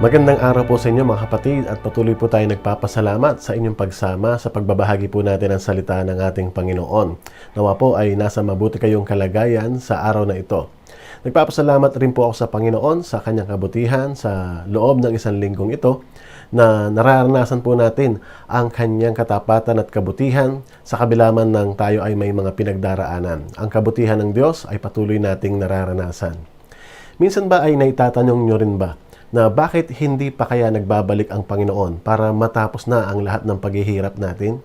Magandang araw po sa inyo mga kapatid at patuloy po tayo nagpapasalamat sa inyong pagsama sa pagbabahagi po natin ng salita ng ating Panginoon. Nawa po ay nasa mabuti kayong kalagayan sa araw na ito. Nagpapasalamat rin po ako sa Panginoon sa kanyang kabutihan sa loob ng isang linggong ito na nararanasan po natin ang kanyang katapatan at kabutihan sa kabila man ng tayo ay may mga pinagdaraanan. Ang kabutihan ng Diyos ay patuloy nating nararanasan. Minsan ba ay naitatanong nyo rin ba na bakit hindi pa kaya nagbabalik ang Panginoon para matapos na ang lahat ng paghihirap natin?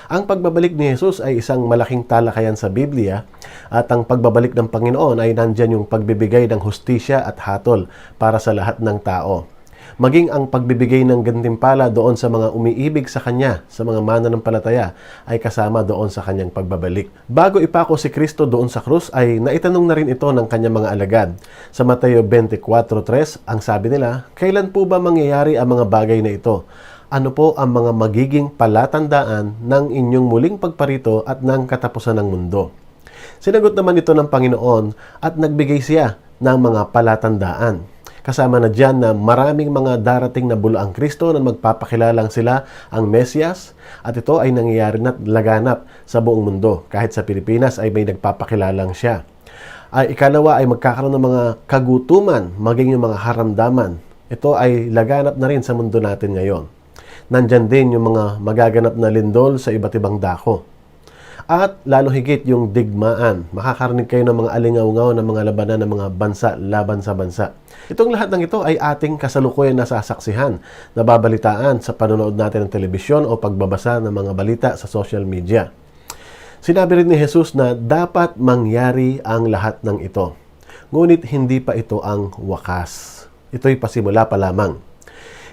Ang pagbabalik ni Jesus ay isang malaking talakayan sa Biblia at ang pagbabalik ng Panginoon ay nandyan yung pagbibigay ng hustisya at hatol para sa lahat ng tao. Maging ang pagbibigay ng gantimpala doon sa mga umiibig sa Kanya, sa mga mananampalataya, ay kasama doon sa Kanyang pagbabalik. Bago ipako si Kristo doon sa krus, ay naitanong na rin ito ng Kanyang mga alagad. Sa Mateo 24:3, ang sabi nila, "Kailan po ba mangyayari ang mga bagay na ito? Ano po ang mga magiging palatandaan ng inyong muling pagparito at ng katapusan ng mundo?" Sinagot naman ito ng Panginoon at nagbigay siya ng mga palatandaan. Kasama na dyan na maraming mga darating na bulaang Kristo na magpapakilalang sila ang Mesyas at ito ay nangyayari na't laganap sa buong mundo. Kahit sa Pilipinas ay may nagpapakilalang siya. Ikalawa ay magkakaroon ng mga kagutuman, maging yung mga haramdaman. Ito ay laganap na rin sa mundo natin ngayon. Nandyan din yung mga magaganap na lindol sa iba't ibang dako. At lalo higit yung digmaan. Makakarinig kayo ng mga alingaw-ngaw ng mga labanan ng mga bansa laban sa bansa. Itong lahat ng ito ay ating kasalukuyan nasasaksihan, nababalitaan sa panonood natin ng telebisyon o pagbabasa ng mga balita sa social media. Sinabi rin ni Jesus na dapat mangyari ang lahat ng ito. Ngunit hindi pa ito ang wakas. Ito'y pasimula pa lamang.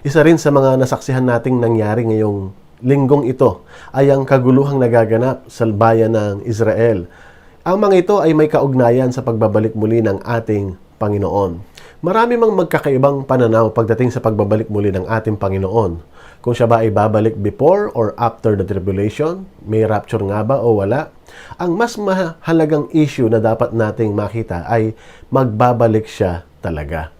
Isa rin sa mga nasaksihan nating nangyari ngayong linggong ito ay ang kaguluhang nagaganap sa bayan ng Israel. Ang mga ito ay may kaugnayan sa pagbabalik muli ng ating Panginoon. Marami mang magkakaibang pananaw pagdating sa pagbabalik muli ng ating Panginoon. Kung siya ba ay babalik before or after the tribulation, may rapture nga ba o wala? Ang mas mahalagang issue na dapat nating makita ay magbabalik siya talaga.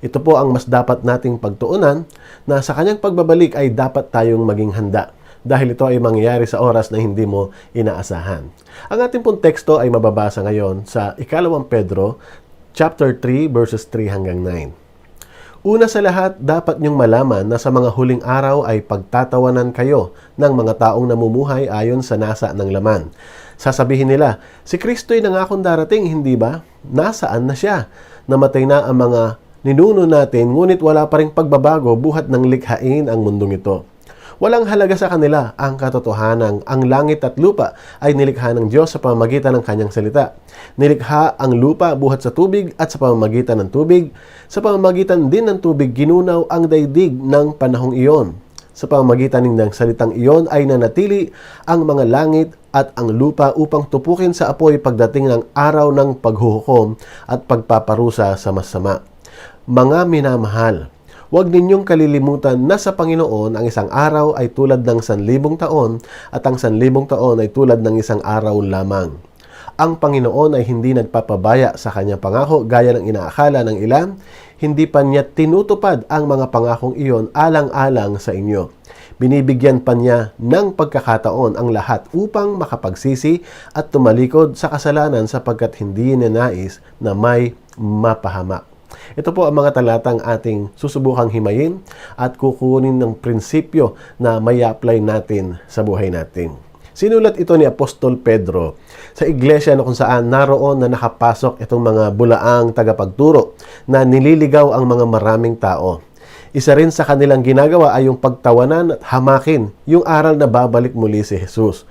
Ito po ang mas dapat nating pagtuunan na sa kanyang pagbabalik ay dapat tayong maging handa dahil ito ay mangyayari sa oras na hindi mo inaasahan. Ang ating pong teksto ay mababasa ngayon sa 2 Pedro chapter 3 verses 3 hanggang 9. Una sa lahat, dapat niyong malaman na sa mga huling araw ay pagtatawanan kayo ng mga taong namumuhay ayon sa nasa ng laman. Sasabihin nila, si Kristo'y nangakong darating, hindi ba? Nasaan na siya? Namatay na ang mga ninuno natin, ngunit wala pa ring pagbabago buhat ng likhain ang mundong ito. Walang halaga sa kanila ang katotohanan. Ang langit at lupa ay nilikha ng Diyos sa pamamagitan ng kanyang salita. Nilikha ang lupa buhat sa tubig at sa pamamagitan ng tubig. Sa pamamagitan din ng tubig, ginunaw ang daigdig ng panahong iyon. Sa pamamagitan ng salitang iyon ay nanatili ang mga langit at ang lupa upang tupukin sa apoy pagdating ng araw ng paghuhukom at pagpaparusa sa masama. Mga minamahal, huwag ninyong kalilimutan na sa Panginoon ang isang araw ay tulad ng 1,000 taon at ang 1,000 taon ay tulad ng isang araw lamang. Ang Panginoon ay hindi nagpapabaya sa kanyang pangako gaya ng inaakala ng ilan. Hindi pa niya tinutupad ang mga pangakong iyon alang-alang sa inyo. Binibigyan pa niya ng pagkakataon ang lahat upang makapagsisi at tumalikod sa kasalanan sapagkat hindi niya nais na may mapahamak. Ito po ang mga talatang ating susubukang himayin at kukunin ng prinsipyo na may apply natin sa buhay natin. Sinulat ito ni Apostol Pedro sa iglesia na kung saan naroon na nakapasok itong mga bulaang tagapagturo na nililigaw ang mga maraming tao. Isa rin sa kanilang ginagawa ay yung pagtawanan at hamakin yung aral na babalik muli si Jesus.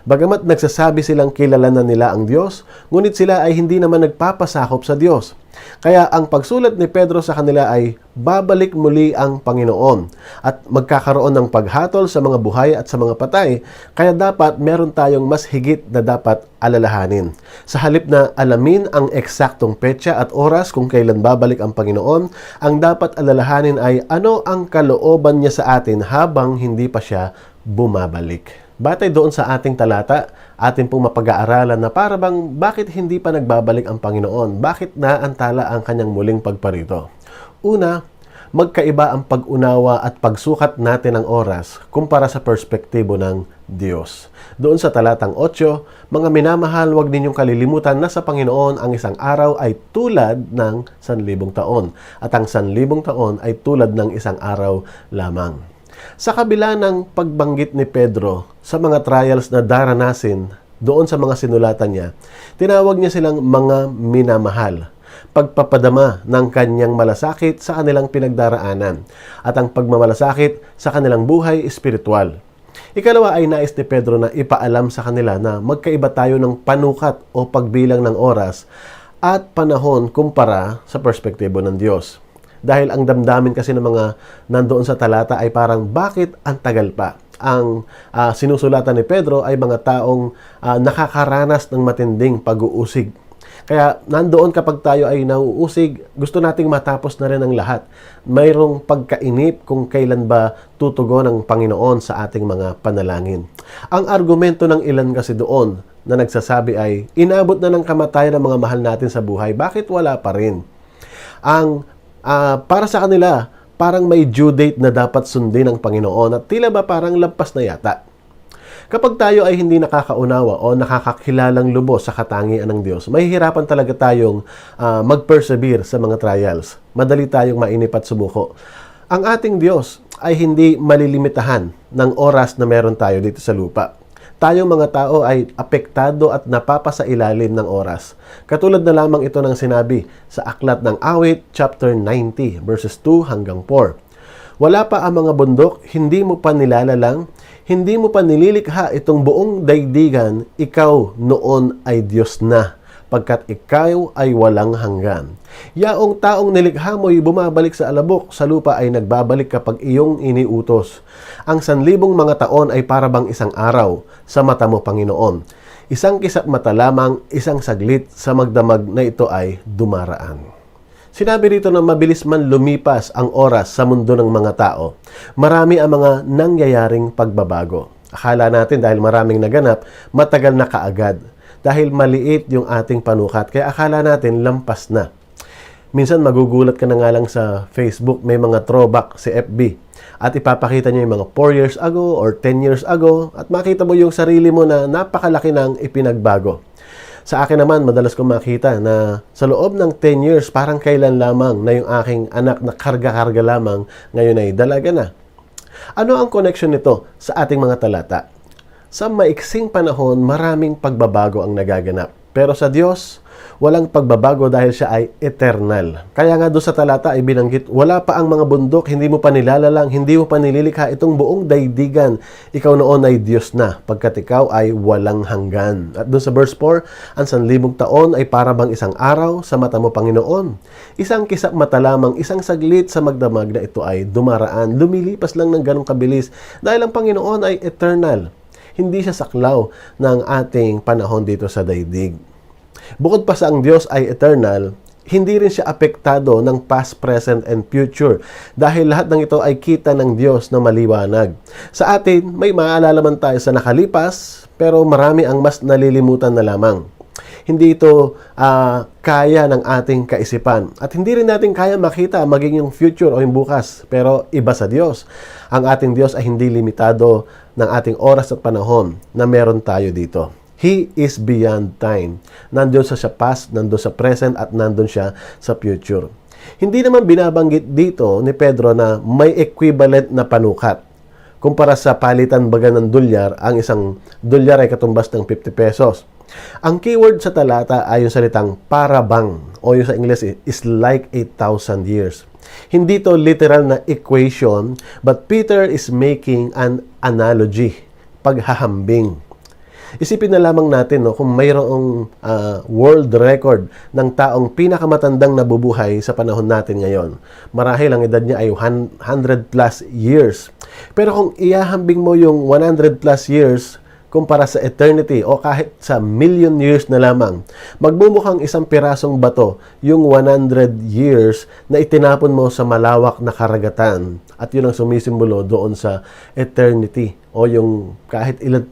Bagamat nagsasabi silang kilala na nila ang Diyos, ngunit sila ay hindi naman nagpapasakop sa Diyos. Kaya ang pagsulat ni Pedro sa kanila ay babalik muli ang Panginoon at magkakaroon ng paghatol sa mga buhay at sa mga patay. Kaya dapat meron tayong mas higit na dapat alalahanin. Sa halip na alamin ang eksaktong petsa at oras kung kailan babalik ang Panginoon, ang dapat alalahanin ay ano ang kalooban niya sa atin habang hindi pa siya bumabalik. Batay doon sa ating talata, atin pong mapag-aaralan na para bang bakit hindi pa nagbabalik ang Panginoon? Bakit naantala ang kanyang muling pagparito? Una, magkaiba ang pag-unawa at pagsukat natin ng oras kumpara sa perspektibo ng Diyos. Doon sa talatang 8, mga minamahal, huwag ninyong kalilimutan na sa Panginoon ang isang araw ay tulad ng 1,000 taon at ang 1,000 taon ay tulad ng isang araw lamang. Sa kabila ng pagbanggit ni Pedro sa mga trials na daranasin doon sa mga sinulatan niya, tinawag niya silang mga minamahal. Pagpapadama ng kanyang malasakit sa kanilang pinagdaraanan at ang pagmamalasakit sa kanilang buhay espiritual. Ikalawa ay nais ni Pedro na ipaalam sa kanila na magkaiba tayo ng panukat o pagbilang ng oras at panahon kumpara sa perspektibo ng Diyos. Dahil ang damdamin kasi ng mga nandoon sa talata ay parang bakit ang tagal pa? Ang sinusulatan ni Pedro ay mga taong nakakaranas ng matinding pag-uusig. Kaya nandoon kapag tayo ay nauusig, gusto nating matapos na rin ang lahat. Mayroong pagkainip kung kailan ba tutugon ang Panginoon sa ating mga panalangin. Ang argumento ng ilan kasi doon na nagsasabi ay, inabot na ng kamatayan ng mga mahal natin sa buhay, bakit wala pa rin? Para sa kanila, parang may due date na dapat sundin ng Panginoon at tila ba parang lampas na yata. Kapag tayo ay hindi nakakaunawa o nakakakilalang lubos sa katangian ng Diyos, mahihirapan talaga tayong mag-persevere sa mga trials. Madali tayong mainip at sumuko. Ang ating Diyos ay hindi malilimitahan ng oras na meron tayo dito sa lupa. Tayong mga tao ay apektado at napapasailalim ng oras. Katulad na lamang ito ng sinabi sa Aklat ng Awit, chapter 90, verses 2 hanggang 4. Wala pa ang mga bundok, hindi mo pa nilalalang, hindi mo pa nililikha itong buong daigdigan, ikaw noon ay Diyos na, pagkat ikaw ay walang hanggan. Yaong taong nilikha mo'y bumabalik sa alabok, sa lupa ay nagbabalik kapag iyong iniutos. Ang 1,000 mga taon ay parabang isang araw sa mata mo, Panginoon. Isang kisap mata lamang, isang saglit sa magdamag na ito ay dumaraan. Sinabi rito na mabilis man lumipas ang oras sa mundo ng mga tao. Marami ang mga nangyayaring pagbabago. Akala natin dahil maraming naganap, matagal na kaagad. Dahil maliit yung ating panukat, kaya akala natin lampas na. Minsan magugulat ka na nga lang sa Facebook, may mga throwback si FB. At ipapakita niya yung mga 4 years ago or 10 years ago at makita mo yung sarili mo na napakalaki ng ipinagbago. Sa akin naman, madalas kong makita na sa loob ng 10 years, parang kailan lamang na yung aking anak na karga-karga lamang, ngayon ay dalaga na. Ano ang connection nito sa ating mga talata? Sa maiksing panahon, maraming pagbabago ang nagaganap. Pero sa Diyos, walang pagbabago dahil siya ay eternal. Kaya nga doon sa talata ay binanggit, wala pa ang mga bundok, hindi mo pa nilalalang, hindi mo pa nililikha itong buong daigdigan. Ikaw noon ay Diyos na, pagkat ikaw ay walang hanggan. At doon sa verse 4, ang 1,000 taon ay para bang isang araw sa mata mo, Panginoon. Isang kisap mata lamang, isang saglit sa magdamag na ito ay dumaraan. Lumilipas lang ng ganong kabilis dahil ang Panginoon ay eternal. Hindi siya saklaw ng ating panahon dito sa daigdig. Bukod pa sa ang Diyos ay eternal, hindi rin siya apektado ng past, present, and future dahil lahat ng ito ay kita ng Diyos na maliwanag. Sa atin, may maaalala man tayo sa nakalipas, pero marami ang mas nalilimutan na lamang. Hindi ito kaya ng ating kaisipan. At hindi rin natin kaya makita maging yung future o yung bukas. Pero iba sa Diyos. Ang ating Diyos ay hindi limitado ng ating oras at panahon na meron tayo dito. He is beyond time. Nandun siya sa past, nandun sa present, at nandun siya sa future. Hindi naman binabanggit dito ni Pedro na may equivalent na panukat. Kumpara sa palitan baga ng dolyar, ang isang dolyar ay katumbas ng 50 pesos. Ang keyword sa talata ay yung salitang parabang o yung sa English is like 8,000 years. Hindi to literal na equation, but Peter is making an analogy, paghahambing. Isipin na lamang natin kung mayroong world record ng taong pinakamatandang nabubuhay sa panahon natin ngayon. Marahil ang edad niya ay 100 plus years. Pero kung ihahambing mo yung 100 plus years kumpara sa eternity o kahit sa million years na lamang, magmumukhang isang pirasong bato yung 100 years na itinapon mo sa malawak na karagatan. At yun ang sumisimbolo doon sa eternity o yung kahit ilang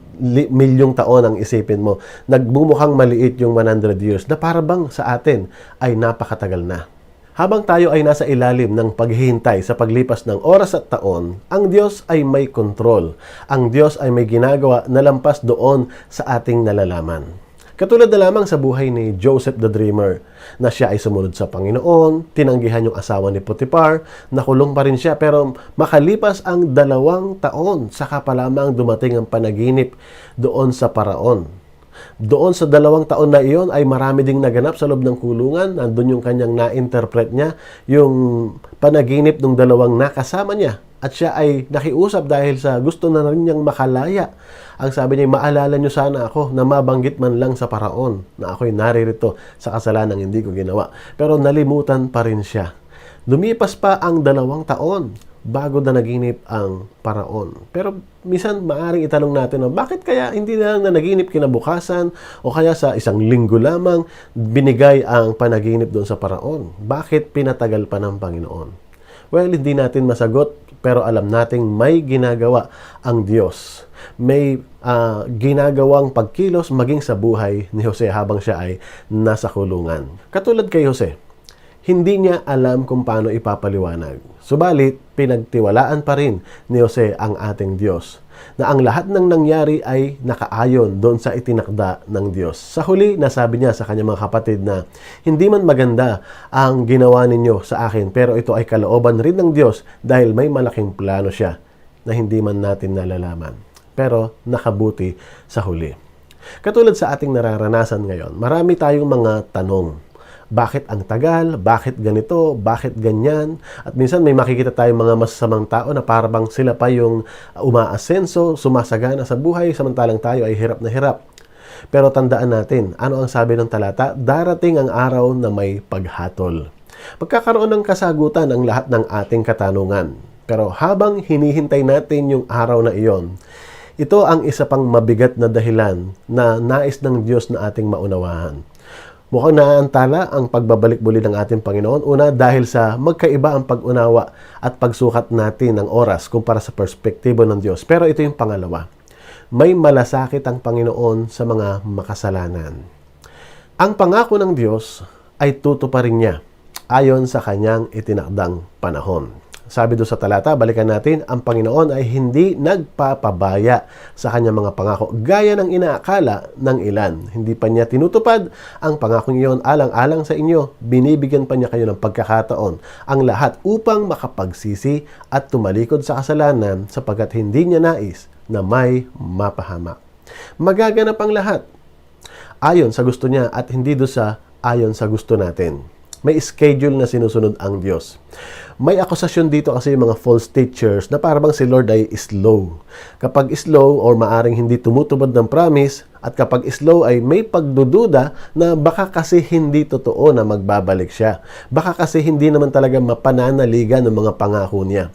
milyong taon ang isipin mo. Nagmumukhang maliit yung 100 years na para bang sa atin ay napakatagal na. Habang tayo ay nasa ilalim ng paghihintay sa paglipas ng oras at taon, ang Diyos ay may kontrol. Ang Diyos ay may ginagawa na lampas doon sa ating nalalaman. Katulad na lamang sa buhay ni Joseph the Dreamer, na siya ay sumunod sa Panginoon, tinanggihan yung asawa ni Potiphar, nakulong pa rin siya, pero makalipas ang 2 taon, saka pa lamang dumating ang panaginip doon sa Paraon. Doon sa 2 taon na iyon ay marami ding naganap sa loob ng kulungan. Nandun yung kanyang na-interpret niya, yung panaginip ng 2 nakasama niya. At siya ay nakiusap dahil sa gusto na rin niyang makalaya. Ang sabi niya, maalala niyo sana ako na mabanggit man lang sa Paraon na ako'y naririto sa kasalanang hindi ko ginawa. Pero nalimutan pa rin siya. Lumipas pa ang 2 taon bago na naginip ang Paraon. Pero minsan maaring itanong natin, bakit kaya hindi na lang na naginip kinabukasan o kaya sa 1 linggo lamang binigay ang panaginip doon sa Paraon? Bakit pinatagal pa ng Panginoon? Well, hindi natin masagot, pero alam nating may ginagawa ang Diyos. May ginagawang pagkilos maging sa buhay ni Jose habang siya ay nasa kulungan. Katulad kay Jose, hindi niya alam kung paano ipapaliwanag. Subalit, pinagtiwalaan pa rin ni Jose ang ating Diyos na ang lahat ng nangyari ay nakaayon doon sa itinakda ng Diyos. Sa huli, nasabi niya sa kanyang mga kapatid na hindi man maganda ang ginawa ninyo sa akin, pero ito ay kalooban rin ng Diyos dahil may malaking plano siya na hindi man natin nalalaman. Pero nakabuti sa huli. Katulad sa ating nararanasan ngayon, marami tayong mga tanong. Bakit ang tagal? Bakit ganito? Bakit ganyan? At minsan may makikita tayong mga masasamang tao na parang sila pa yung umaasenso, sumasagana sa buhay, samantalang tayo ay hirap na hirap. Pero tandaan natin, ano ang sabi ng talata? Darating ang araw na may paghatol. Magkakaroon ng kasagutan ang lahat ng ating katanungan. Pero habang hinihintay natin yung araw na iyon, ito ang isa pang mabigat na dahilan na nais ng Diyos na ating maunawahan. Mukhang naantala ang pagbabalik muli ng ating Panginoon. Una, dahil sa magkaiba ang pag-unawa at pagsukat natin ng oras kumpara sa perspektibo ng Diyos. Pero ito yung pangalawa. May malasakit ang Panginoon sa mga makasalanan. Ang pangako ng Diyos ay tutuparin niya ayon sa kanyang itinakdang panahon. Sabi doon sa talata, balikan natin, ang Panginoon ay hindi nagpapabaya sa kanyang mga pangako, gaya ng inaakala ng ilan. Hindi pa niya tinutupad ang pangakong iyon alang-alang sa inyo. Binibigyan pa niya kayo ng pagkakataon, ang lahat upang makapagsisi at tumalikod sa kasalanan sapagkat hindi niya nais na may mapahamak. Magaganap ang lahat ayon sa gusto niya at hindi doon sa ayon sa gusto natin. May schedule na sinusunod ang Diyos. May akusasyon dito kasi yung mga false teachers na parang si Lord ay slow. Kapag slow or maaring hindi tumutubad ng promise at kapag slow ay may pagdududa na baka kasi hindi totoo na magbabalik siya. Baka kasi hindi naman talaga mapananaligan ng mga pangako niya.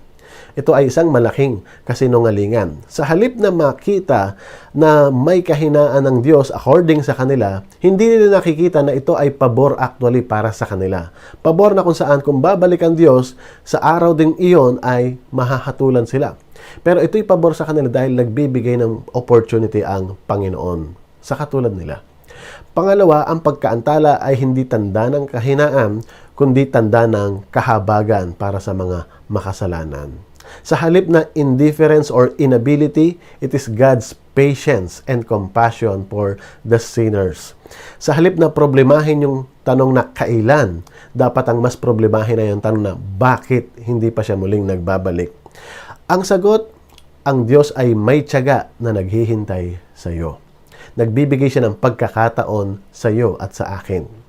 Ito ay isang malaking kasinungalingan. Sa halip na makita na may kahinaan ng Diyos according sa kanila, hindi nila nakikita na ito ay pabor actually para sa kanila. Pabor na kung saan kung babalik ang Diyos, sa araw ding iyon ay mahahatulan sila. Pero ito'y pabor sa kanila dahil nagbibigay ng opportunity ang Panginoon sa katulad nila. Pangalawa, ang pagkaantala ay hindi tanda ng kahinaan, kundi tanda ng kahabagan para sa mga makasalanan. Sa halip na indifference or inability, it is God's patience and compassion for the sinners. Sa halip na problemahin yung tanong na kailan, dapat ang mas problemahin na yung tanong na bakit hindi pa siya muling nagbabalik. Ang sagot, ang Diyos ay may tiyaga na naghihintay sa iyo. Nagbibigay siya ng pagkakataon sa iyo at sa akin.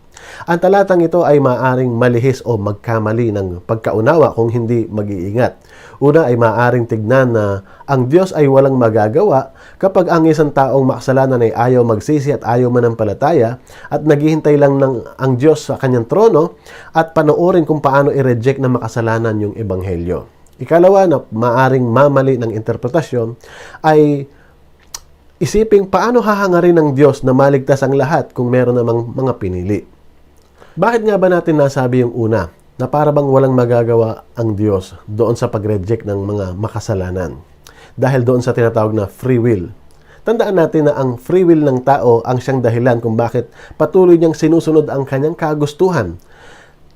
Ang talatang ito ay maaaring malihis o magkamali ng pagkaunawa kung hindi mag-iingat. Una ay maaaring tignan na ang Diyos ay walang magagawa kapag ang isang taong makasalanan ay ayaw magsisi at ayaw manampalataya at naghihintay lang ng ang Diyos sa kanyang trono at panoorin kung paano i-reject na makasalanan yung ebanghelyo. Ikalawa na maaaring mamali ng interpretasyon ay isiping paano hahangarin ng Diyos na maligtas ang lahat kung meron namang mga pinili. Bakit nga ba natin nasabi yung una na para bang walang magagawa ang Diyos doon sa pag-reject ng mga makasalanan? Dahil doon sa tinatawag na free will. Tandaan natin na ang free will ng tao ang siyang dahilan kung bakit patuloy niyang sinusunod ang kanyang kagustuhan.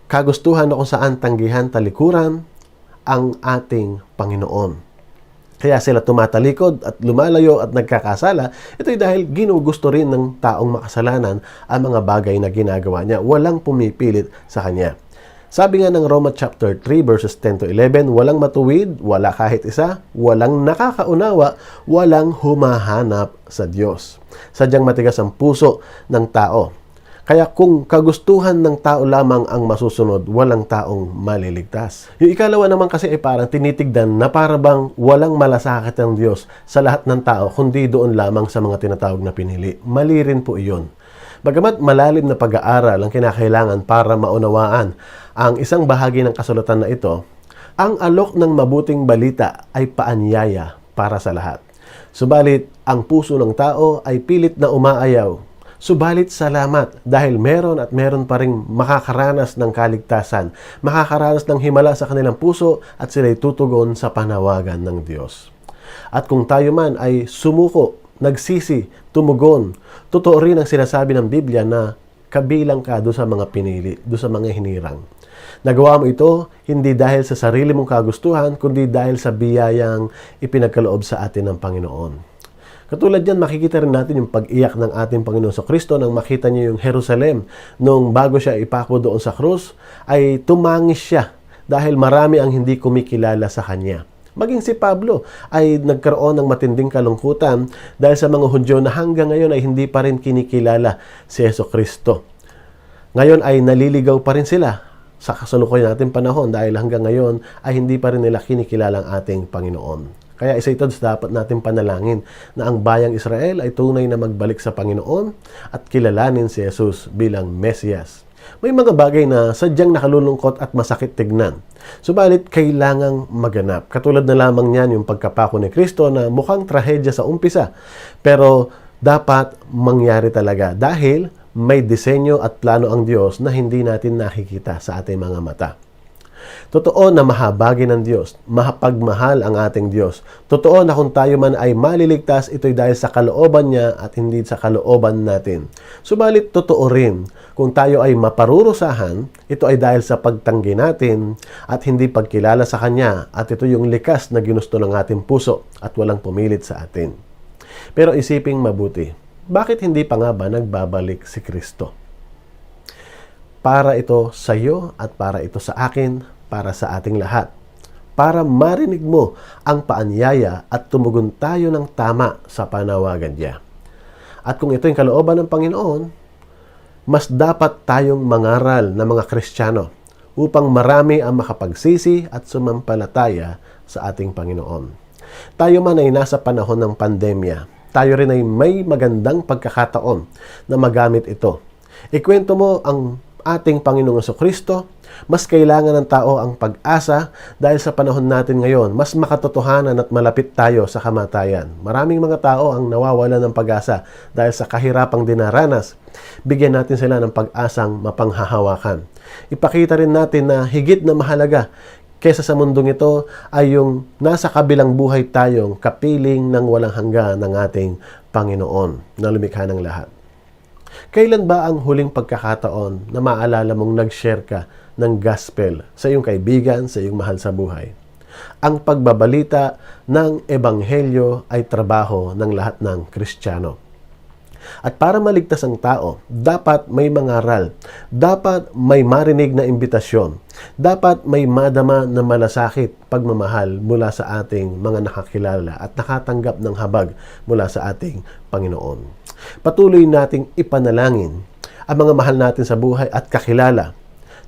kagustuhan na kung saan tanggihan talikuran ang ating Panginoon. Kaya sila tumatalikod at lumalayo at nagkakasala. Ito'y dahil ginugusto rin ng taong makasalanan ang mga bagay na ginagawa niya. Walang pumipilit sa kanya. Sabi nga ng Roma chapter 3 verses 10 to 11, walang matuwid, wala kahit isa, walang nakakaunawa, walang humahanap sa Diyos. Sadyang matigas ang puso ng tao. Kaya kung kagustuhan ng tao lamang ang masusunod, walang taong maliligtas. Yung ikalawa naman kasi ay parang tinitigdan na para bang walang malasakit ng Diyos sa lahat ng tao, kundi doon lamang sa mga tinatawag na pinili. Mali rin po iyon. Bagamat malalim na pag-aaral ang kinakailangan para maunawaan ang isang bahagi ng kasulatan na ito, ang alok ng mabuting balita ay paanyaya para sa lahat. Subalit, ang puso ng tao ay pilit na umaayaw. Subalit salamat dahil meron pa ring makakaranas ng kaligtasan, makakaranas ng himala sa kanilang puso at sila'y tutugon sa panawagan ng Diyos. At kung tayo man ay sumuko, nagsisi, tumugon, totoo rin ang sinasabi ng Biblia na kabilang ka doon sa mga pinili, doon sa mga hinirang. Nagawa mo ito hindi dahil sa sarili mong kagustuhan, kundi dahil sa biyayang ipinagkaloob sa atin ng Panginoon. Katulad yan, makikita rin natin yung pag-iyak ng ating Panginoon sa Kristo nang makita niya yung Jerusalem. Nung bago siya ipako doon sa krus, ay tumangis siya dahil marami ang hindi kumikilala sa kanya. Maging si Pablo ay nagkaroon ng matinding kalungkutan dahil sa mga Hudyo na hanggang ngayon ay hindi pa rin kinikilala si Jesucristo. Ngayon ay naliligaw pa rin sila sa kasalukuyan nating panahon dahil hanggang ngayon ay hindi pa rin nila kinikilala ang ating Panginoon. Kaya isa ito sa dapat natin panalangin na ang bayang Israel ay tunay na magbalik sa Panginoon at kilalanin si Jesus bilang Mesiyas. May mga bagay na sadyang nakalulungkot at masakit tignan. Subalit, kailangang maganap. Katulad na lamang niyan yung pagkapako ni Kristo na mukhang trahedya sa umpisa. Pero dapat mangyari talaga dahil may disenyo at plano ang Diyos na hindi natin nakikita sa ating mga mata. Totoo na mahabagi ng Diyos, mahapagmahal ang ating Diyos. Totoo na kung tayo man ay maliligtas, ito'y dahil sa kalooban niya at hindi sa kalooban natin. Subalit totoo rin, kung tayo ay maparurusahan, ito ay dahil sa pagtanggi natin at hindi pagkilala sa Kanya at ito yung likas na ginusto ng ating puso at walang pumilit sa atin. Pero isiping mabuti, bakit hindi pa nga ba nagbabalik si Kristo? Para ito sa iyo at para ito sa akin, para sa ating lahat. Para marinig mo ang paanyaya at tumugon tayo ng tama sa panawagan niya. At kung ito yung kalooban ng Panginoon, mas dapat tayong mangaral na mga Kristiyano upang marami ang makapagsisi at sumampalataya sa ating Panginoon. Tayo man ay nasa panahon ng pandemya, tayo rin ay may magandang pagkakataon na magamit ito. Ikwento mo ang ating Panginoong Jesucristo. Mas kailangan ng tao ang pag-asa dahil sa panahon natin ngayon, mas makatotohanan at malapit tayo sa kamatayan. Maraming mga tao ang nawawalan ng pag-asa dahil sa kahirapang dinaranas. Bigyan natin sila ng pag-asang mapanghahawakan. Ipakita rin natin na higit na mahalaga kesa sa mundong ito ay yung nasa kabilang buhay tayong kapiling ng walang hanggan ng ating Panginoon na lumikha ng lahat. Kailan ba ang huling pagkakataon na maalala mong nag-share ka ng gospel sa iyong kaibigan, sa iyong mahal sa buhay? Ang pagbabalita ng ebanghelyo ay trabaho ng lahat ng Kristiyano. At para maligtas ang tao, dapat may mangaral, dapat may marinig na imbitasyon, dapat may madama na malasakit pagmamahal mula sa ating mga nakakilala at nakatanggap ng habag mula sa ating Panginoon. Patuloy nating ipanalangin ang mga mahal natin sa buhay at kakilala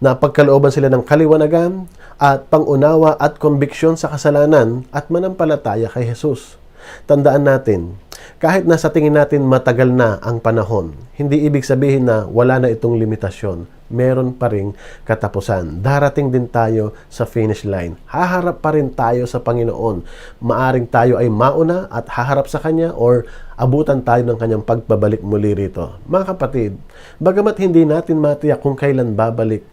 na pagkalooban sila ng kaliwanagan at pangunawa at konbiksyon sa kasalanan at manampalataya kay Jesus. Tandaan natin, kahit na sa tingin natin matagal na ang panahon, hindi ibig sabihin na wala na itong limitasyon. Meron pa ring katapusan. Darating din tayo sa finish line. Haharap pa rin tayo sa Panginoon. Maaring tayo ay mauna at haharap sa Kanya or abutan tayo ng Kanyang pagbabalik muli rito. Mga kapatid, bagamat hindi natin matiyak kung kailan babalik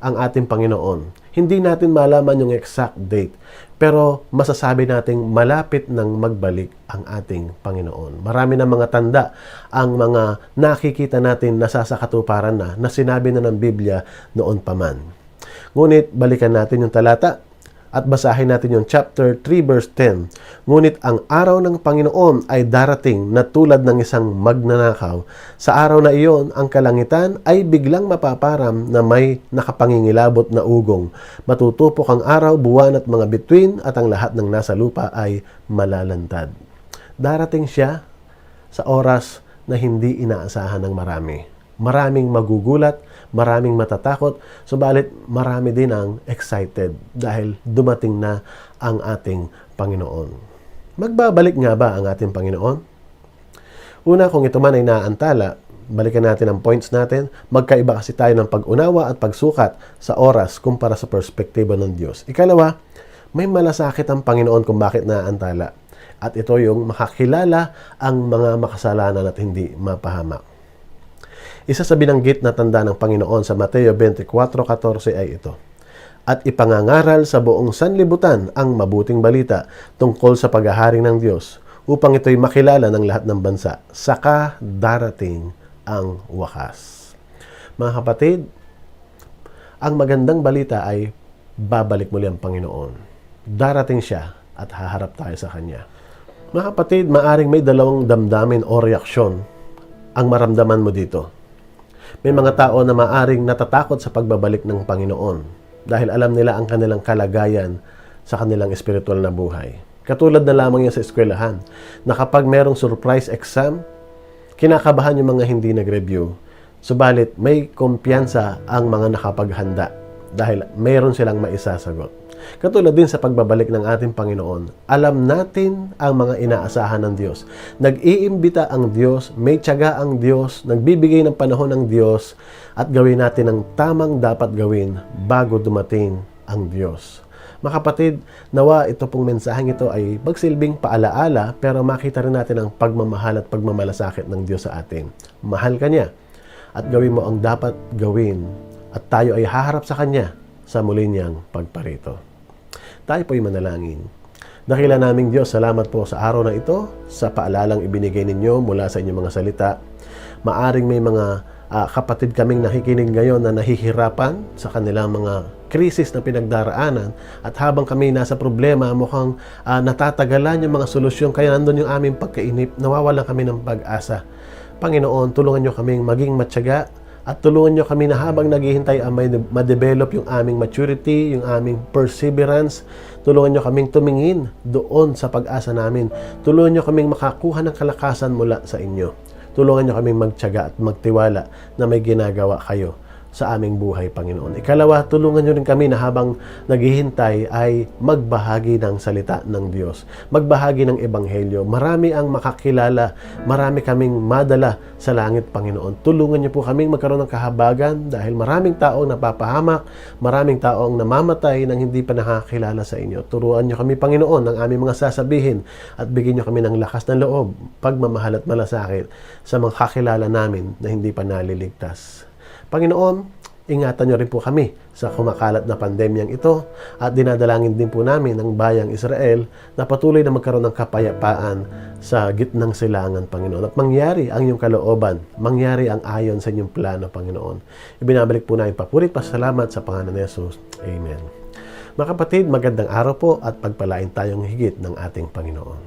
ang ating Panginoon, hindi natin malaman yung exact date, pero masasabi nating malapit nang magbalik ang ating Panginoon. Marami na mga tanda ang mga nakikita natin na sasakatuparan na sinabi na ng Biblia noon pa man. Ngunit balikan natin yung talata at basahin natin yung chapter 3 verse 10. Ngunit ang araw ng Panginoon ay darating na tulad ng isang magnanakaw. Sa araw na iyon, ang kalangitan ay biglang mapaparam na may nakapangingilabot na ugong. Matutupok ang araw, buwan at mga bituin at ang lahat ng nasa lupa ay malalantad. Darating siya sa oras na hindi inaasahan ng marami. Maraming magugulat, maraming matatakot, subalit marami din ang excited dahil dumating na ang ating Panginoon. Magbabalik nga ba ang ating Panginoon? Una, kung ito man ay naantala, balikan natin ang points natin. Magkaiba kasi tayo ng pag-unawa at pagsukat sa oras kumpara sa perspektibo ng Diyos. Ikalawa, may malasakit ang Panginoon kung bakit naantala. At ito yung makakilala ang mga makasalanan at hindi mapahamak. Isa sa binanggit na tanda ng Panginoon sa Mateo 24:14 ay ito. At ipangangaral sa buong sanlibutan ang mabuting balita tungkol sa paghaharing ng Diyos upang ito'y makilala ng lahat ng bansa. Saka darating ang wakas. Mga kapatid, ang magandang balita ay babalik muli ang Panginoon. Darating siya at haharap tayo sa Kanya. Mga kapatid, maaring may dalawang damdamin o reaksyon ang maramdaman mo dito. May mga tao na maaring natatakot sa pagbabalik ng Panginoon dahil alam nila ang kanilang kalagayan sa kanilang espiritual na buhay. Katulad na lamang yan sa eskwelahan, na kapag merong surprise exam, kinakabahan yung mga hindi nag-review. Subalit may kumpiyansa ang mga nakapaghanda dahil mayroon silang maisasagot. Katulad din sa pagbabalik ng ating Panginoon, alam natin ang mga inaasahan ng Diyos. Nag-iimbita ang Diyos, may tiyaga ang Diyos, nagbibigay ng panahon ng Diyos, at gawin natin ang tamang dapat gawin bago dumating ang Diyos. Mga kapatid, nawa ito pong mensaheng ito ay magsilbing paalaala, pero makita rin natin ang pagmamahal at pagmamalasakit ng Diyos sa atin. Mahal ka niya at gawin mo ang dapat gawin at tayo ay haharap sa Kanya sa muli niyang pagparito. Tayo po'y manalangin. Dakila naming Diyos, salamat po sa araw na ito, sa paalalang ibinigay ninyo mula sa inyong mga salita. Maaring may mga kapatid kaming nakikinig ngayon na nahihirapan sa kanilang mga krisis na pinagdaraanan, at habang kami nasa problema, mukhang natatagalan yung mga solusyon, kaya nandun yung aming pagkainip, nawawalan kami ng pag-asa. Panginoon, tulungan nyo kaming maging matyaga, at tulungan nyo kami na habang naghihintay ang ma-develop yung aming maturity, yung aming perseverance. Tulungan nyo kaming tumingin doon sa pag-asa namin. Tulungan nyo kaming makakuha ng kalakasan mula sa inyo. Tulungan nyo kaming magtiyaga at magtiwala na may ginagawa kayo sa aming buhay, Panginoon. Ikalawa, tulungan nyo rin kami na habang naghihintay ay magbahagi ng salita ng Diyos. Magbahagi ng Ebanghelyo. Marami ang makakilala, marami kaming madala sa langit, Panginoon. Tulungan nyo po kaming magkaroon ng kahabagan dahil maraming taong napapahamak, maraming taong namamatay nang hindi pa nakakilala sa inyo. Turuan nyo kami, Panginoon, ng aming mga sasabihin at bigyan nyo kami ng lakas ng loob, pagmamahal at malasakit sa mga kakilala namin na hindi pa naliligtas. Panginoon, ingatan nyo rin po kami sa kumakalat na pandemyang ito, at dinadalangin din po namin ang bayang Israel na patuloy na magkaroon ng kapayapaan sa gitnang silangan, Panginoon. At mangyari ang iyong kalooban, mangyari ang ayon sa inyong plano, Panginoon. Ibinabalik po namin papuri, pasalamat sa pangalan ni Jesus. Amen. Mga kapatid, magandang araw po at pagpalain tayong higit ng ating Panginoon.